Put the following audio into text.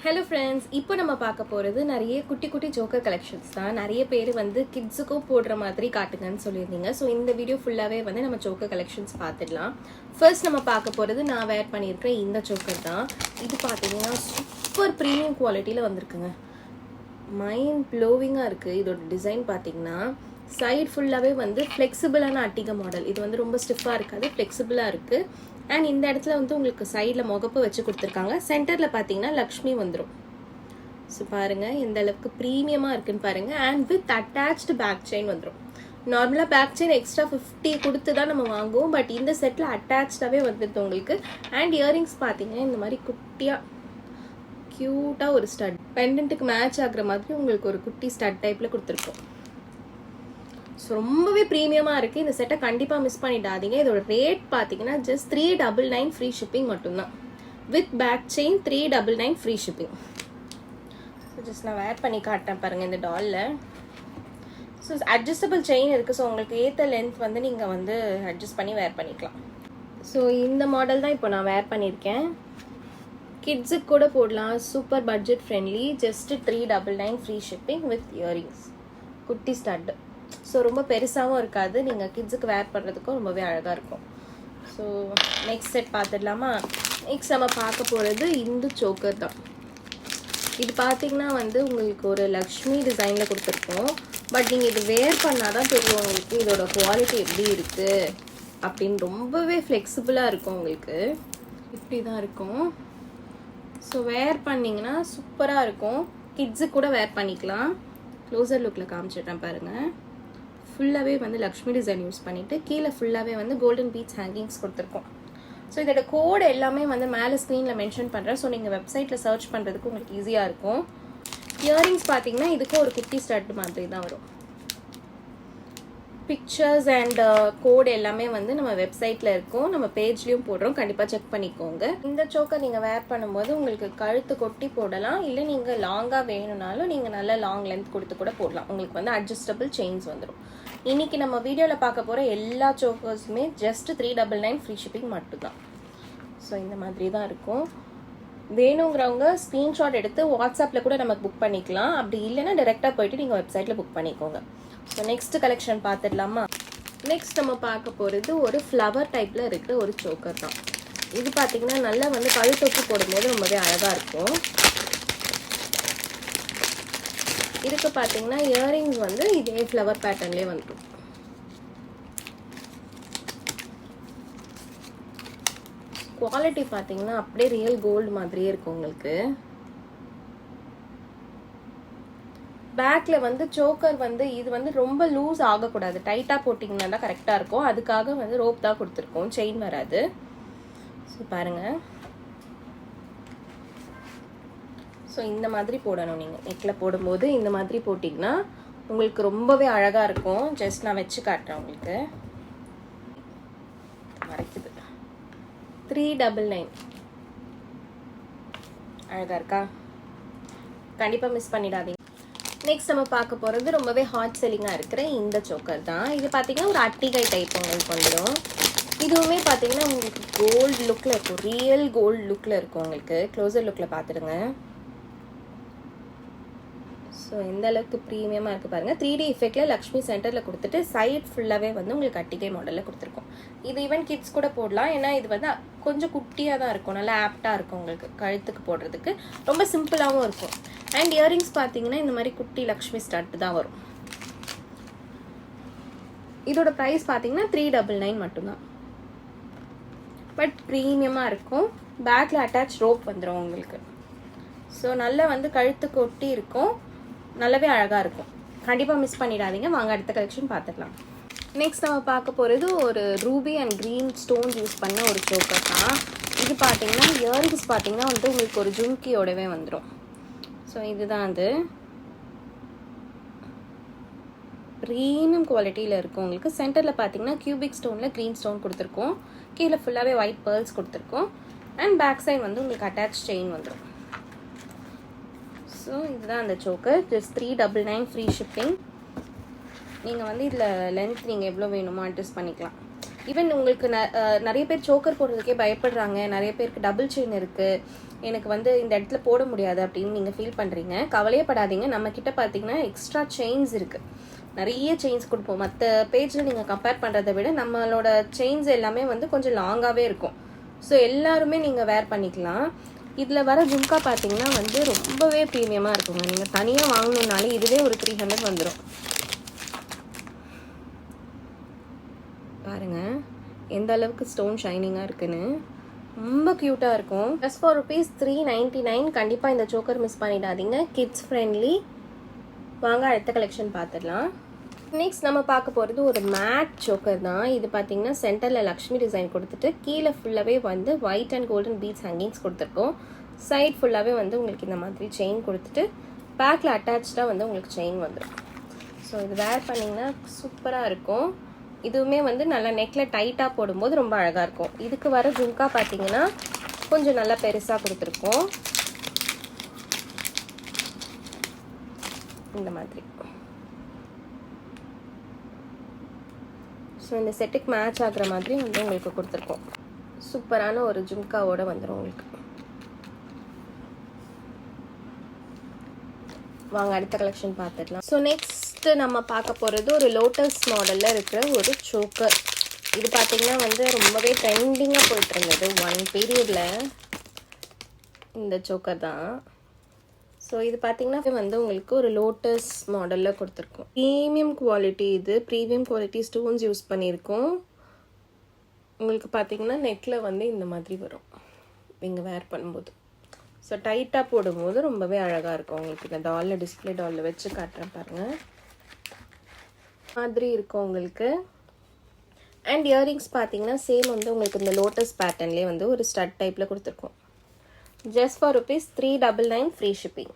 Hello friends, இப்போ நம்ம பார்க்க போகிறது நிறைய குட்டி குட்டி ஜோக்கர் கலெக்ஷன்ஸ் தான். நிறைய பேர் வந்து கிட்ஸுக்கும் போடுற மாதிரி காட்டுங்கன்னு சொல்லியிருந்தீங்க. ஸோ இந்த வீடியோ ஃபுல்லாகவே வந்து நம்ம ஜோக்கர் கலெக்ஷன்ஸ் பார்த்துடலாம். ஃபர்ஸ்ட் நம்ம பார்க்க போகிறது நான் வேர் பண்ணியிருக்கிற இந்த ஜோக்கர் தான். இது பார்த்தீங்கன்னா சூப்பர் ப்ரீமியம் குவாலிட்டியில் வந்திருக்குங்க. மைண்ட் ப்ளோவிங்காக இருக்குது. இதோட டிசைன் பார்த்தீங்கன்னா சைட் ஃபுல்லாகவே வந்து ஃப்ளெக்சிபிளான அட்டிகை மாடல். இது வந்து ரொம்ப ஸ்டிஃபாக இருக்காது, ஃப்ளெக்சிபிளாக இருக்குது. அண்ட் இந்த இடத்துல வந்து உங்களுக்கு சைடில் முகப்பு வச்சு கொடுத்துருக்காங்க. சென்டரில் பார்த்தீங்கன்னா லக்ஷ்மி வந்துடும். ஸோ பாருங்கள் எந்த அளவுக்கு ப்ரீமியமாக இருக்குன்னு பாருங்கள். And with attached back chain வந்துடும். நார்மலாக பேக் செயின் எக்ஸ்ட்ரா 50 கொடுத்து தான் நம்ம வாங்குவோம். பட் இந்த செட்டில் அட்டாச்சாகவே வந்துடுது உங்களுக்கு. அண்ட் இயரிங்ஸ் பார்த்தீங்கன்னா இந்த மாதிரி குட்டியாக க்யூட்டாக ஒரு ஸ்டட் பெண்டன்ட்டுக்கு மேட்ச் ஆகுற மாதிரி உங்களுக்கு ஒரு குட்டி ஸ்டட் டைப்பில் கொடுத்துருக்கோம். ஸோ ரொம்பவே ப்ரீமியமாக இருக்குது. இந்த செட்டை கண்டிப்பாக மிஸ் பண்ணிடாதீங்க. இதோட ரேட் பார்த்தீங்கன்னா ஜஸ்ட் 399 ஃப்ரீ ஷிப்பிங் மட்டும்தான். With back chain 399 free shipping. So just நான் வேர் பண்ணி காட்டுறேன் பாருங்கள் இந்த டாலில். ஸோ அட்ஜஸ்டபிள் செயின் இருக்குது. ஸோ உங்களுக்கு ஏற்ற லென்த் வந்து நீங்கள் வந்து அட்ஜஸ்ட் பண்ணி வேர் பண்ணிக்கலாம். ஸோ இந்த மாடல் தான் இப்போ நான் வேர் பண்ணியிருக்கேன். கிட்ஸுக்கு கூட போடலாம். Super budget friendly. Just 399 free shipping with earrings. குட்டி ஸ்டட்டு. ஸோ ரொம்ப பெருசாகவும் இருக்காது. நீங்கள் கிட்ஸுக்கு வேர் பண்ணுறதுக்கும் ரொம்பவே அழகாக இருக்கும். ஸோ நெக்ஸ்ட் செட் பார்த்துடலாமா? நெக்ஸ்ட் நம்ம பார்க்க போகிறது இந்த சோக்கர் தான். இது பார்த்தீங்கன்னா வந்து உங்களுக்கு ஒரு லக்ஷ்மி டிசைனில் கொடுத்துருக்கோம். பட் நீங்கள் இது வேர் பண்ணால் தான் தெரியும் உங்களுக்கு இதோட குவாலிட்டி எப்படி இருக்குது அப்படின்னு. ரொம்பவே ஃப்ளெக்சிபிளாக இருக்கும் உங்களுக்கு. இப்படி தான் இருக்கும். ஸோ வேர் பண்ணிங்கன்னா சூப்பராக இருக்கும். கிட்ஸுக்கு கூட வேர் பண்ணிக்கலாம். க்ளோசர் லுக்கில் காமிச்சிடுறேன் பாருங்கள். ஃபுல்லாகவே வந்து லக்ஷ்மி டிசைன் யூஸ் பண்ணிவிட்டு கீழே ஃபுல்லாகவே வந்து கோல்டன் பீட்ஸ் ஹேங்கிங்ஸ் கொடுத்துருக்கோம். ஸோ இதோட கோடு எல்லாமே வந்து மேலே ஸ்க்ரீனில் மென்ஷன் பண்ணுறேன். ஸோ நீங்கள் வெப்சைட்டில் சர்ச் பண்ணுறதுக்கு உங்களுக்கு ஈஸியாக இருக்கும். இயரிங்ஸ் பார்த்தீங்கன்னா இதுக்கு ஒரு குட்டி ஸ்டட் மாதிரி தான் வரும். பிக்சர்ஸ் அண்ட் கோடு எல்லாமே வந்து நம்ம வெப்சைட்டில் இருக்கும். நம்ம பேஜ்லேயும் போடுறோம். கண்டிப்பாக செக் பண்ணிக்கோங்க. இந்த சோக்கை நீங்கள் வேர் பண்ணும்போது உங்களுக்கு கழுத்து கொட்டி போடலாம். இல்லை நீங்கள் லாங்காக வேணும்னாலும் நீங்கள் நல்ல லாங் லென்த் கொடுத்து கூட போடலாம். உங்களுக்கு வந்து அட்ஜஸ்டபிள் செயின்ஸ் வந்துடும். இன்றைக்கி நம்ம வீடியோவில் பார்க்க போகிற எல்லா சோக்கர்ஸுமே ஜஸ்ட் 399 ஃப்ரீ ஷிப்பிங் மட்டும்தான். ஸோ இந்த மாதிரி தான் இருக்கும். வேணுங்கிறவங்க ஸ்க்ரீன்ஷாட் எடுத்து வாட்ஸ்அப்பில் கூட நமக்கு புக் பண்ணிக்கலாம். அப்படி இல்லைன்னா டேரெக்டாக போயிட்டு நீங்கள் வெப்சைட்டில் புக் பண்ணிக்கோங்க. ஸோ நெக்ஸ்ட் கலெக்ஷன் பார்த்துடலாமா? நெக்ஸ்ட் நம்ம பார்க்க போகிறது ஒரு ஃப்ளவர் டைப்பில் இருக்கிற ஒரு சோக்கர் தான். இது பார்த்தீங்கன்னா நல்லா வந்து கழுத்தொட்டு போடும்போது ரொம்பவே அழகாக இருக்கும். இதுக்கு பார்த்தீங்கன்னா இயரிங்ஸ் வந்து இதே ஃப்ளவர் பேட்டர்ன்லேயே வந்துடும். குவாலிட்டி பார்த்தீங்கன்னா அப்படியே ரியல் கோல்டு மாதிரியே இருக்கும் உங்களுக்கு. பேக்கில் வந்து சோக்கர் வந்து இது வந்து ரொம்ப லூஸ் ஆகக்கூடாது. டைட்டாக போட்டிங்கன்னா தான் கரெக்டாக இருக்கும். அதுக்காக வந்து ரோப் தான் கொடுத்துருக்கோம். செயின் வராது. ஸோ பாருங்கள். ஸோ இந்த மாதிரி போடணும். நீங்கள் நெக்கில் போடும்போது இந்த மாதிரி போட்டிங்கன்னா உங்களுக்கு ரொம்பவே அழகாக இருக்கும். ஜஸ்ட் நான் வச்சு காட்டுறேன் உங்களுக்கு. மறைக்குது. 399 அழகாக இருக்கா? கண்டிப்பாக மிஸ் பண்ணிடாதீங்க. நெக்ஸ்ட் நம்ம பார்க்க போகிறது ரொம்பவே ஹாட் செல்லிங்காக இருக்கிற இந்த சோக்கர் தான். இது பார்த்தீங்கன்னா ஒரு அட்டிகை டைப் உங்களுக்கு வந்துடும். இதுவுமே பார்த்தீங்கன்னா உங்களுக்கு கோல்டு லுக்கில் இருக்கும். ரியல் கோல்டு லுக்கில் இருக்கும் உங்களுக்கு. க்ளோசர் லுக்கில் பார்த்துடுங்க. ஸோ எந்த அளவுக்கு ப்ரீமியமாக இருக்குது பாருங்கள். 3D எஃபெக்டில் லக்ஷ்மி சென்டரில் கொடுத்துட்டு சைட் ஃபுல்லாகவே வந்து உங்களுக்கு அட்டிகை மாடலில் கொடுத்துருக்கோம். இது ஈவன் கிட்ஸ் கூட போடலாம். ஏன்னா இது வந்து கொஞ்சம் குட்டியாக தான் இருக்கும். நல்லா ஆப்டாக இருக்கும் உங்களுக்கு கழுத்துக்கு போடுறதுக்கு. ரொம்ப சிம்பிளாகவும் இருக்கும். அண்ட் இயரிங்ஸ் பார்த்தீங்கன்னா இந்த மாதிரி குட்டி லக்ஷ்மி ஸ்டட் தான் வரும். இதோட ப்ரைஸ் பார்த்தீங்கன்னா 399 மட்டும்தான். பட் ப்ரீமியமாக இருக்கும். பேக்கில் அட்டாச் ரோப் வந்துடும் உங்களுக்கு. ஸோ நல்லா வந்து கழுத்துக்கு ஒட்டி இருக்கும். நல்லாவே அழகாக இருக்கும். கண்டிப்பாக மிஸ் பண்ணிடாதீங்க. வாங்க அடுத்த கலெக்ஷன் பார்த்துக்கலாம். நெக்ஸ்ட் நம்ம பார்க்க போகிறது ஒரு Ruby and green stone use பண்ண ஒரு சோக்கர் தான். இது பார்த்தீங்கன்னா இயரிங்ஸ் பார்த்தீங்கன்னா வந்து உங்களுக்கு ஒரு ஜும்கியோடவே வந்துடும். ஸோ இதுதான் அது. ப்ரீமியம் குவாலிட்டியில் இருக்கும் உங்களுக்கு. சென்டரில் பார்த்தீங்கன்னா கியூபிக் ஸ்டோனில் க்ரீன் ஸ்டோன் கொடுத்துருக்கோம். கீழே ஃபுல்லாகவே ஒயிட் பேர்ல்ஸ் கொடுத்துருக்கோம். அண்ட் பேக் சைட் வந்து உங்களுக்கு அட்டாச் செயின் வந்துடும். ஸோ இதுதான் அந்த சோக்கர். Just 399 free shipping. நீங்கள் வந்து இதில் லென்த் நீங்கள் எவ்வளோ வேணுமோ அட்ஜஸ்ட் பண்ணிக்கலாம். ஈவன் உங்களுக்கு நிறைய பேர் சோக்கர் போடுறதுக்கே பயப்படுறாங்க. நிறைய பேருக்கு டபுள் செயின் இருக்குது. எனக்கு வந்து இந்த இடத்துல போட முடியாது அப்படின்னு நீங்கள் ஃபீல் பண்ணுறீங்க, கவலையே படாதீங்க. நம்மக்கிட்ட பார்த்தீங்கன்னா எக்ஸ்ட்ரா செயின்ஸ் இருக்குது, நிறைய செயின்ஸ் கொடுப்போம். மற்ற பேஜில் நீங்கள் கம்பேர் பண்ணுறதை விட நம்மளோட செயின்ஸ் எல்லாமே வந்து கொஞ்சம் லாங்காகவே இருக்கும். ஸோ எல்லாருமே நீங்கள் வேர் பண்ணிக்கலாம். இதில் வர ஜும்கா பார்த்தீங்கன்னா வந்து ரொம்பவே ப்ரீமியமாக இருக்குங்க. நீங்கள் தனியாக வாங்கணுன்னாலே இதுவே ஒரு 300 வந்துடும். பாருங்கள் எந்த அளவுக்கு ஸ்டோன் ஷைனிங்காக இருக்குன்னு, ரொம்ப க்யூட்டாக இருக்கும். Just for ₹399. கண்டிப்பாக இந்த சோக்கர் மிஸ் பண்ணிடாதீங்க, கிட்ஸ் ஃப்ரெண்ட்லி. வாங்க அடுத்த கலெக்ஷன் பார்த்துடலாம். நெக்ஸ்ட் நம்ம பார்க்க போகிறது ஒரு மேட் சோக்கர் தான். இது பார்த்தீங்கன்னா சென்டரில் லக்ஷ்மி டிசைன் கொடுத்துட்டு கீழே ஃபுல்லாகவே வந்து white and golden beads hangings கொடுத்துருக்கோம். சைட் ஃபுல்லாகவே வந்து உங்களுக்கு இந்த மாதிரி செயின் கொடுத்துட்டு பேக்கில் அட்டாச்சாக வந்து உங்களுக்கு செயின் வந்துடும். ஸோ இது வேர் பண்ணிங்கன்னா சூப்பராக இருக்கும். இதுவுமே வந்து நல்லா நெக்கில் டைட்டாக போடும்போது ரொம்ப அழகாக இருக்கும். இதுக்கு வர ஜும்கா பார்த்தீங்கன்னா கொஞ்சம் நல்லா பெருசாக கொடுத்துருக்கோம், இந்த மாதிரி. ஸோ இந்த செட்டுக்கு மேட்ச் ஆகிற மாதிரி வந்து உங்களுக்கு கொடுத்துருக்கோம். சூப்பரான ஒரு ஜும்காவோட வந்துடும் உங்களுக்கு. வாங்க அடுத்த கலெக்ஷன் பார்த்துடலாம். ஸோ நெக்ஸ்ட் நம்ம பார்க்க போகிறது ஒரு லோட்டஸ் மாடலில் இருக்கிற ஒரு சோக்கர். இது பார்த்தீங்கன்னா வந்து ரொம்பவே ட்ரெண்டிங்காக போயிட்டு இருந்தது ஒன் பீரியடில், இந்த சோக்கர் தான். ஸோ இது பார்த்தீங்கன்னா வந்து உங்களுக்கு ஒரு லோட்டஸ் மாடலில் கொடுத்துருக்கோம். ப்ரீமியம் குவாலிட்டி, இது ப்ரீமியம் குவாலிட்டி ஸ்டோன்ஸ் யூஸ் பண்ணியிருக்கோம். உங்களுக்கு பார்த்தீங்கன்னா நெக்கில் வந்து இந்த மாதிரி வரும் நீங்கள் வேர் பண்ணும்போது. ஸோ டைட்டாக போடும்போது ரொம்பவே அழகாக இருக்கும் உங்களுக்கு. இந்த டாலில் டிஸ்பிளே டாலில் வச்சு காட்டுறேன் பாருங்கள், மாதிரி இருக்கும் உங்களுக்கு. அண்ட் இயரிங்ஸ் பார்த்தீங்கன்னா சேம் வந்து உங்களுக்கு இந்த லோட்டஸ் பேட்டர்ன்லேயே வந்து ஒரு ஸ்டட் டைப்பில் கொடுத்துருக்கோம். Just for ₹399 free shipping.